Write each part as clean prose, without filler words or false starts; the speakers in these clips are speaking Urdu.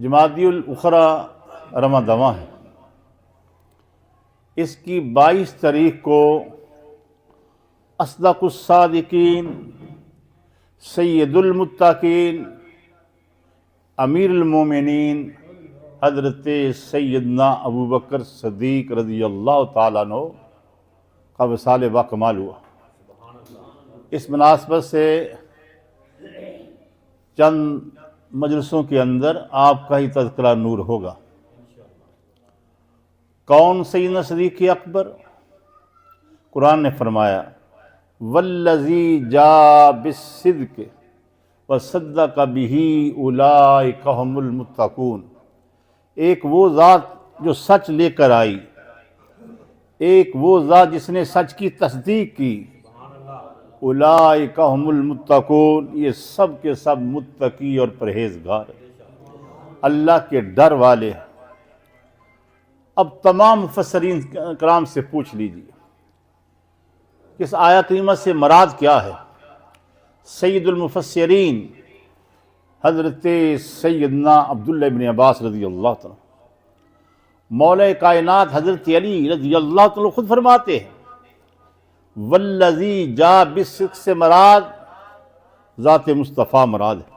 جمادی الاخری رمضان ہے، اس کی 22 تاریخ کو اصدق الصادقین، سید المتقین، امیر المومنین حضرت سیدنا ابو بکر صدیق رضی اللہ تعالیٰ عنہ کا وصال باکمال ہوا۔ اس مناسبت سے چند مجلسوں کے اندر آپ کا ہی تذکرہ نور ہوگا۔ کون سیدنا صدیق اکبر؟ قرآن نے فرمایا والذی جاء بالصدق وصدق بہ اولئک ھم المتقون۔ ایک وہ ذات جو سچ لے کر آئی، ایک وہ ذات جس نے سچ کی تصدیق کی، اولئک ھم المتقون، یہ سب کے سب متقی اور پرہیزگار اللہ کے ڈر والے ہیں۔ اب تمام مفسرین کرام سے پوچھ لیجیے کہ اس آیہ کریمہ سے مراد کیا ہے؟ سید المفسرین حضرت سیدنا عبداللہ بن عباس رضی اللہ تعالیٰ، مولا کائنات حضرت علی رضی اللہ تعالیٰ خود فرماتے ہیں والذی جاء بالصدق سے مراد ذات مصطفیٰ مراد ہے،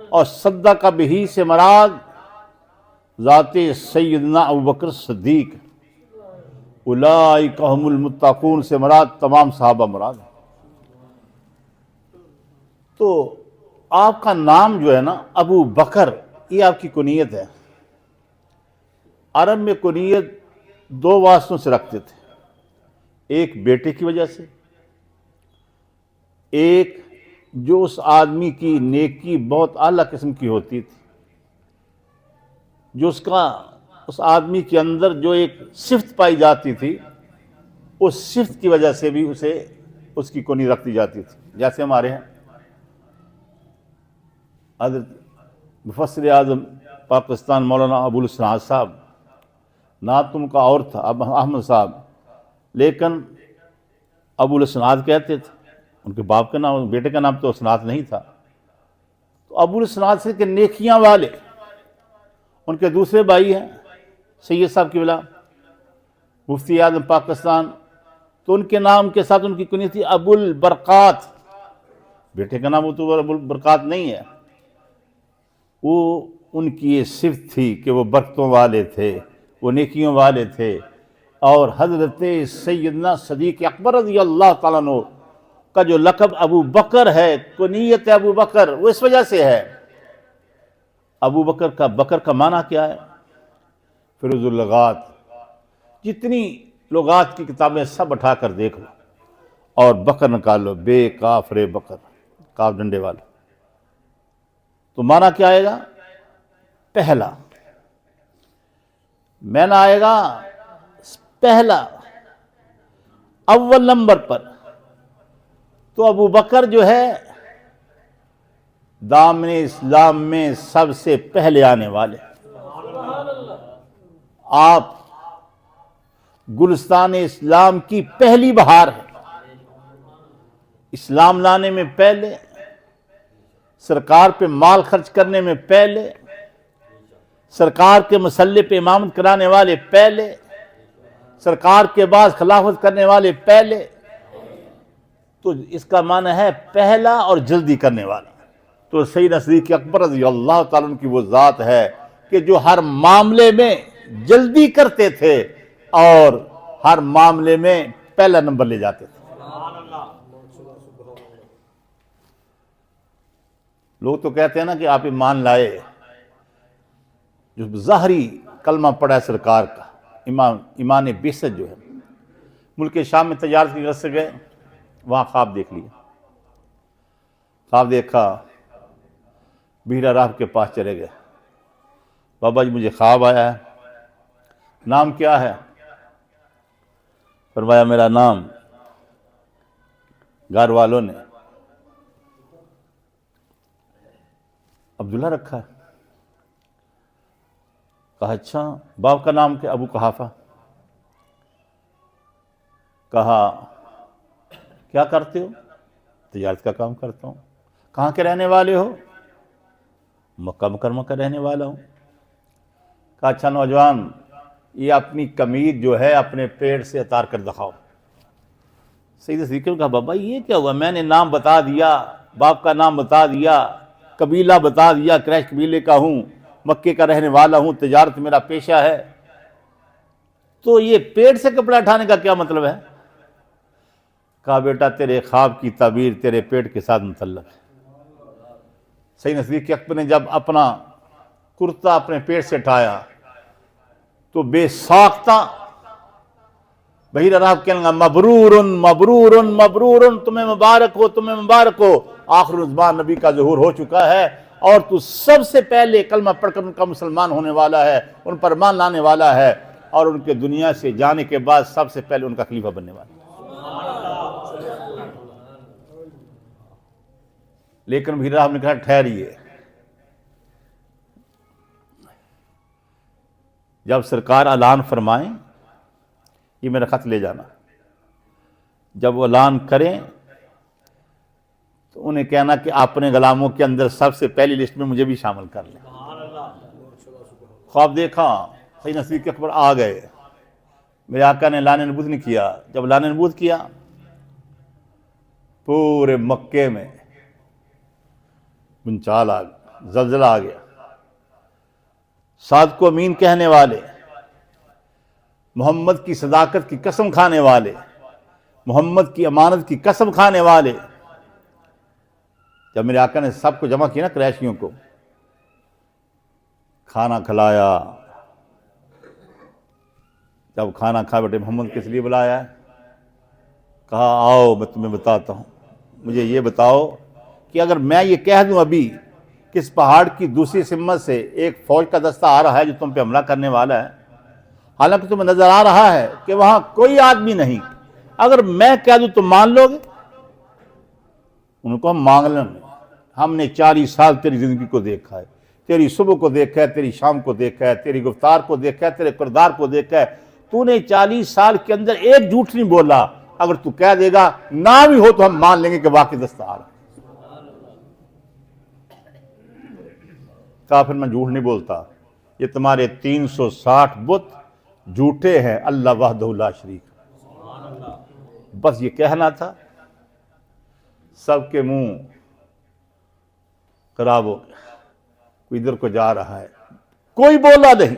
اور صدق بہ سے مراد ذات سیدنا ابوبکر صدیق، اولئک ھم المتقون سے مراد تمام صحابہ مراد ہے۔ تو آپ کا نام جو ہے نا ابو بکر، یہ آپ کی کنیت ہے۔ عرب میں کنیت دو واسطوں سے رکھتے تھے، ایک بیٹے کی وجہ سے، ایک جو اس آدمی کی نیکی بہت اعلیٰ قسم کی ہوتی تھی، جو اس آدمی کے اندر جو ایک صفت پائی جاتی تھی، اس صفت کی وجہ سے بھی اسے اس کی کنی رکھی جاتی تھی۔ جیسے ہمارے ہیں حضرت مفسر اعظم پاکستان مولانا ابو الاسناد صاحب، نام تو ان کا اور تھا احمد صاحب، لیکن ابو الاسناد کہتے تھے۔ ان کے باپ کا نام، بیٹے کا نام تو اسناد نہیں تھا، تو ابو الاسناد سے کہ نیکیاں والے۔ ان کے دوسرے بھائی ہیں سید صاحب کی بلا مفتی اعظم پاکستان، تو ان کے نام کے ساتھ ان کی کنیت تھی ابو البرکات۔ بیٹے کا نام وہ تو ابو البرکات نہیں ہے، وہ ان کی یہ صفت تھی کہ وہ برکتوں والے تھے، وہ نیکیوں والے تھے۔ اور حضرت سیدنا صدیق اکبر رضی اللہ تعالیٰ عنہ کا جو لقب ابو بکر ہے، کنیت ابو بکر، وہ اس وجہ سے ہے۔ ابو بکر کا معنی کیا ہے؟ فیروز اللغات، جتنی لغات کی کتابیں سب اٹھا کر دیکھ لو اور بکر نکال لو، بے کاف رے بکر، کاف ڈنڈے والا، تو معنی کیا آئے گا؟ پہلا، معنی آئے گا پہلا، اول نمبر پر۔ تو ابو بکر جو ہے دامن اسلام میں سب سے پہلے آنے والے، آپ گلستان اسلام کی پہلی بہار ہے، اسلام لانے میں پہلے، سرکار پہ مال خرچ کرنے میں پہلے، سرکار کے مسلح پہ امامت کرانے والے پہلے، سرکار کے بعد خلافت کرنے والے پہلے۔ تو اس کا معنی ہے پہلا اور جلدی کرنے والا۔ تو سیدنا صدیق اکبر رضی اللہ تعالیٰ عنہ کی وہ ذات ہے کہ جو ہر معاملے میں جلدی کرتے تھے اور ہر معاملے میں پہلا نمبر لے جاتے تھے۔ لوگ تو کہتے ہیں نا کہ آپ ایمان لائے، جو ظاہری کلمہ پڑا ہے سرکار کا، ایمان بعثت جو ہے، ملک شام میں تجارت کی غرض سے گئے، وہاں خواب دیکھ لیا، خواب دیکھا، بیڑا راہ کے پاس چلے گئے، بابا جی مجھے خواب آیا ہے، نام کیا ہے؟ فرمایا میرا نام گھر والوں نے عبداللہ رکھا ہے۔ کہا اچھا، باپ کا نام کیا؟ ابو قحافہ۔ کہا کیا کرتے ہو؟ تجارت کا کام کرتا ہوں۔ کہاں کے رہنے والے ہو؟ مکہ مکرمہ کا رہنے والا ہوں۔ کہا اچھا نوجوان، یہ اپنی قمیض جو ہے اپنے پیٹ سے اتار کر دکھاؤ۔ سیدنا صدیق نے کہا بابا یہ کیا ہوا؟ میں نے نام بتا دیا، باپ کا نام بتا دیا، قبیلہ بتا دیا، قریش قبیلے کا ہوں، مکے کا رہنے والا ہوں، تجارت میرا پیشہ ہے، تو یہ پیٹ سے کپڑا اٹھانے کا کیا مطلب ہے؟ کہا بیٹا تیرے خواب کی تعبیر تیرے پیٹ کے ساتھ متعلق ہے۔ سیدنا صدیق اکبر نے جب اپنا کرتا اپنے پیٹ سے اٹھایا تو بے ساختہ بحیر عرب کہنے لگا مبرورن مبرورن مبرورن، تمہیں مبارک ہو، تمہیں مبارک ہو، آخر الزمان نبی کا ظہور ہو چکا ہے اور تو سب سے پہلے کلمہ پڑھ کر ان کا مسلمان ہونے والا ہے، ان پر ایمان لانے والا ہے، اور ان کے دنیا سے جانے کے بعد سب سے پہلے ان کا خلیفہ بننے والا ہے۔ لیکن بحیر عرب نے کہا ٹھہریے، جب سرکار اعلان فرمائیں یہ میرا خط لے جانا، جب وہ اعلان کریں تو انہیں کہنا کہ اپنے غلاموں کے اندر سب سے پہلی لسٹ میں مجھے بھی شامل کر لیں۔ خواب دیکھا، سیدنا صدیق اکبر آ گئے، میرے آقا نے اعلان نبوت نہیں کیا۔ جب اعلان نبوت کیا پورے مکے میں بنچال آ گیا، زلزلہ آ گیا۔ صادق و امین کہنے والے، محمد کی صداقت کی قسم کھانے والے، محمد کی امانت کی قسم کھانے والے، جب میرے آقا نے سب کو جمع کیا نا قریشیوں کو، کھانا کھلایا، جب کھانا کھا بیٹے محمد کس لیے بلایا ہے؟ کہا آؤ میں تمہیں بتاتا ہوں، مجھے یہ بتاؤ کہ اگر میں یہ کہہ دوں ابھی کہ اس پہاڑ کی دوسری سمت سے ایک فوج کا دستہ آ رہا ہے جو تم پہ حملہ کرنے والا ہے، حالانکہ تمہیں نظر آ رہا ہے کہ وہاں کوئی آدمی نہیں، اگر میں کہہ دوں تو مان لو گے؟ ان کو ہم مانگ لیں، ہم نے 40 سال تیری زندگی کو دیکھا ہے، تیری صبح کو دیکھا ہے، تیری شام کو دیکھا ہے، تیری گفتار کو دیکھا ہے، تیرے کردار کو دیکھا ہے، تو نے 40 سال کے اندر ایک جھوٹ نہیں بولا، اگر تو کہہ دے گا نہ بھی ہو تو ہم مان لیں گے کہ واقعی دستہ آ رہا ہے۔ کہا پھر میں جھوٹ نہیں بولتا، یہ تمہارے 360 بت جھوٹے ہیں، اللہ وحدہ لا شریک، بس یہ کہنا تھا۔ سب کے منہ خراب ہو گیا، کوئی ادھر کو جا رہا ہے، کوئی بولا نہیں،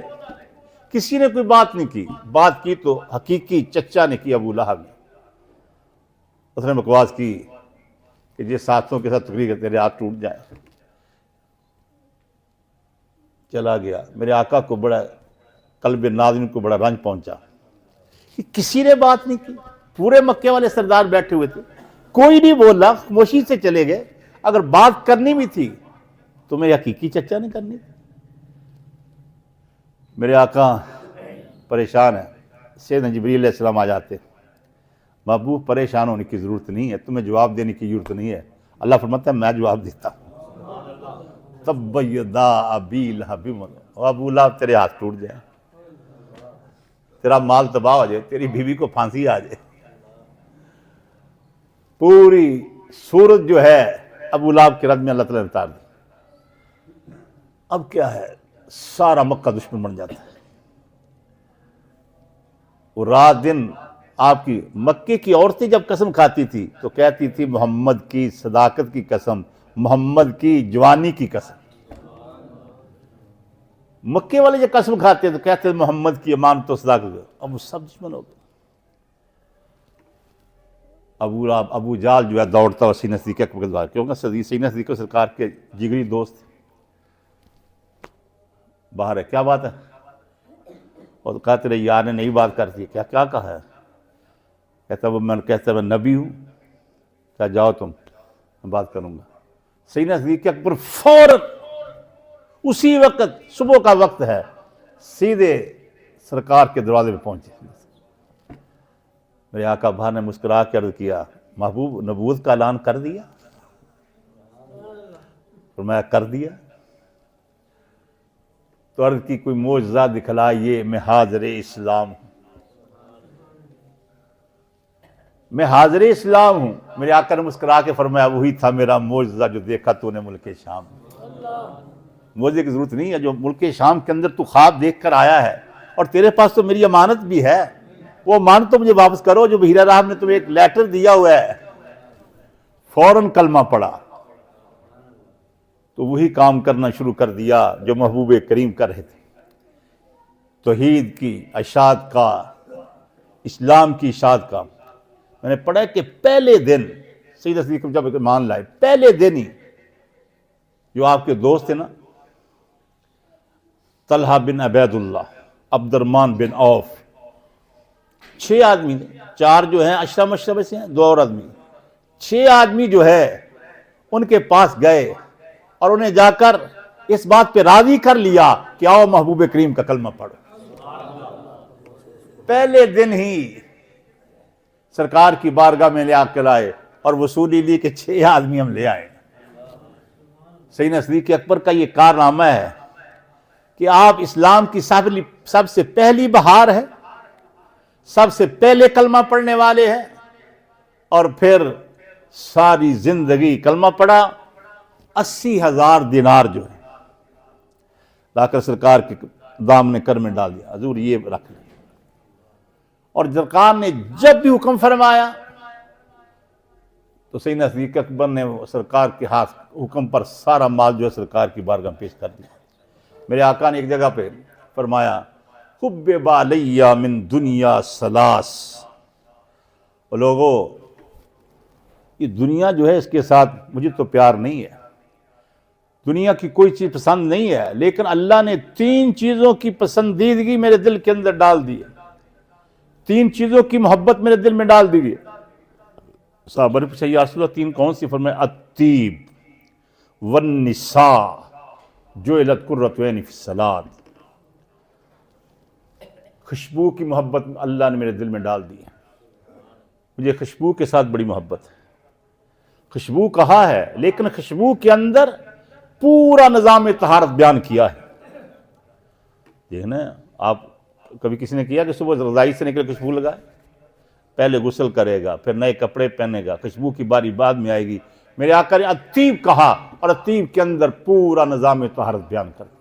کسی نے کوئی بات نہیں کی، بات کی تو حقیقی چچا نے کی، ابو لہب نے۔ اس نے بکواس کی کہ یہ ساتھوں کے ساتھ تقریر تیرے ہاتھ ٹوٹ جائیں۔ چلا گیا، میرے آقا کو بڑا قلب ناظرین کو بڑا رنج پہنچا کہ کسی نے بات نہیں کی، پورے مکے والے سردار بیٹھے ہوئے تھے، کوئی نہیں بولا، خاموشی سے چلے گئے۔ اگر بات کرنی بھی تھی تو میرے حقیقی چچا نے کرنی تھی۔ میرے آقا پریشان ہے، سیدنا جبریل علیہ السلام آ جاتے، محبوب پریشان ہونے کی ضرورت نہیں ہے، تمہیں جواب دینے کی ضرورت نہیں ہے، اللہ فرماتا ہے میں جواب دیتا ہوں۔ تب یدا ابی لہب، ابو لہب تیرے ہاتھ ٹوٹ جائے، تیرا مال تباہ ہو جائے، تیری بیوی کو پھانسی آ جائے۔ پوری صورت جو ہے ابو لہب کے رد میں اللہ تعالیٰ نے اتار دی۔ اب کیا ہے، سارا مکہ دشمن بن جاتا ہے۔ وہ رات دن آپ کی مکے کی عورتیں جب قسم کھاتی تھی تو کہتی تھی محمد کی صداقت کی قسم، محمد کی جوانی کی قسم۔ مکے والے جب قسم کھاتے تو کہتے تھے محمد کی امانت و صداقت۔ اب وہ سب دشمن ہو گئے۔ ابو جال جو ہے دوڑتا اور سیدنا صدیق اکبر کے دوار، کیونکہ سیدنا صدیق سرکار کے جگری دوست باہر ہے، کیا بات ہے؟ اور کہا تیرے یار نے نئی بات کرتی ہے، کیا کہا ہے؟ کہتا میں نبی ہوں، کیا جاؤ تم، میں بات کروں گا۔ سیدنا صدیق اکبر فوراً اسی وقت، صبح کا وقت ہے، سیدھے سرکار کے دروازے پہ پہنچے۔ میرے آقا باہر نے مسکرا کے عرض کیا محبوب نبوت کا اعلان کر دیا؟ فرمایا کر دیا۔ تو عرض کی کوئی معجزہ دکھلائیے، میں حاضر اسلام ہوں، میں حاضر اسلام ہوں۔ میرے آقا نے مسکرا کے فرمایا وہی تھا میرا معجزہ جو دیکھا تو نے ملک شام میں۔ موزے کی ضرورت نہیں ہے. جو ملک شام کے اندر تو خواب دیکھ کر آیا ہے اور تیرے پاس تو میری امانت بھی ہے, وہ امانت تو مجھے واپس کرو. جو بحیرہ راہب نے تمہیں ایک لیٹر دیا ہوا ہے, فوراً کلمہ پڑھا. تو وہی کام کرنا شروع کر دیا جو محبوب کریم کر رہے تھے. توحید کی اشاعت کا, اسلام کی اشاعت کا. میں نے پڑھا کہ پہلے دن سیدہ صدیقہ جب مان لائے, پہلے دن ہی جو آپ کے دوست تھے نا, طلحہ بن عبید اللہ, عبد الرحمن بن عوف, 6 آدمی تھے. 4 جو ہیں اشرا مشربے سے ہیں, 2 اور آدمی. 6 آدمی جو ہے ان کے پاس گئے اور انہیں جا کر اس بات پہ راضی کر لیا کہ آؤ محبوب کریم کا کلمہ پڑھو. پہلے دن ہی سرکار کی بارگاہ میں لے آ کے لائے اور وصولی لی کہ 6 آدمی ہم لے آئے. سیدنا صدیق اکبر کا یہ کارنامہ ہے کہ آپ اسلام کی سب سے پہلی بہار ہے, سب سے پہلے کلمہ پڑھنے والے ہیں, اور پھر ساری زندگی کلمہ پڑھا. 80,000 دینار جو ہے لا کر سرکار کے دامن کر میں ڈال دیا, حضور یہ رکھ لیں. اور سرکار نے جب بھی حکم فرمایا تو سیدنا صدیق اکبر نے سرکار کے ہاتھ حکم پر سارا مال جو ہے سرکار کی بارگاہ میں پیش کر دیا. میرے آقا نے ایک جگہ پہ فرمایا, حبب علی من دنیا ثلاث. اور لوگوں, یہ دنیا جو ہے اس کے ساتھ مجھے تو پیار نہیں ہے, دنیا کی کوئی چیز پسند نہیں ہے, لیکن اللہ نے 3 چیزوں کی پسندیدگی میرے دل کے اندر ڈال دی ہے, 3 چیزوں کی محبت میرے دل میں ڈال دی ہے. صحابہ نے پوچھا یا رسول اللہ 3 کون سی؟ فرمایا الطیب والنساء جعلت قرۃ عین فی الصلاۃ. خوشبو کی محبت اللہ نے میرے دل میں ڈال دی ہے. مجھے خوشبو کے ساتھ بڑی محبت ہے. خوشبو کہا ہے لیکن خوشبو کے اندر پورا نظام طہارت بیان کیا ہے. دیکھنا, آپ کبھی کسی نے کیا کہ صبح رضائی سے نکل خوشبو لگائے؟ پہلے غسل کرے گا, پھر نئے کپڑے پہنے گا, خوشبو کی باری بعد میں آئے گی. میرے آقا نے الطیب کہا اور الطیب کے اندر پورا نظام طہارت بیان کر دیا.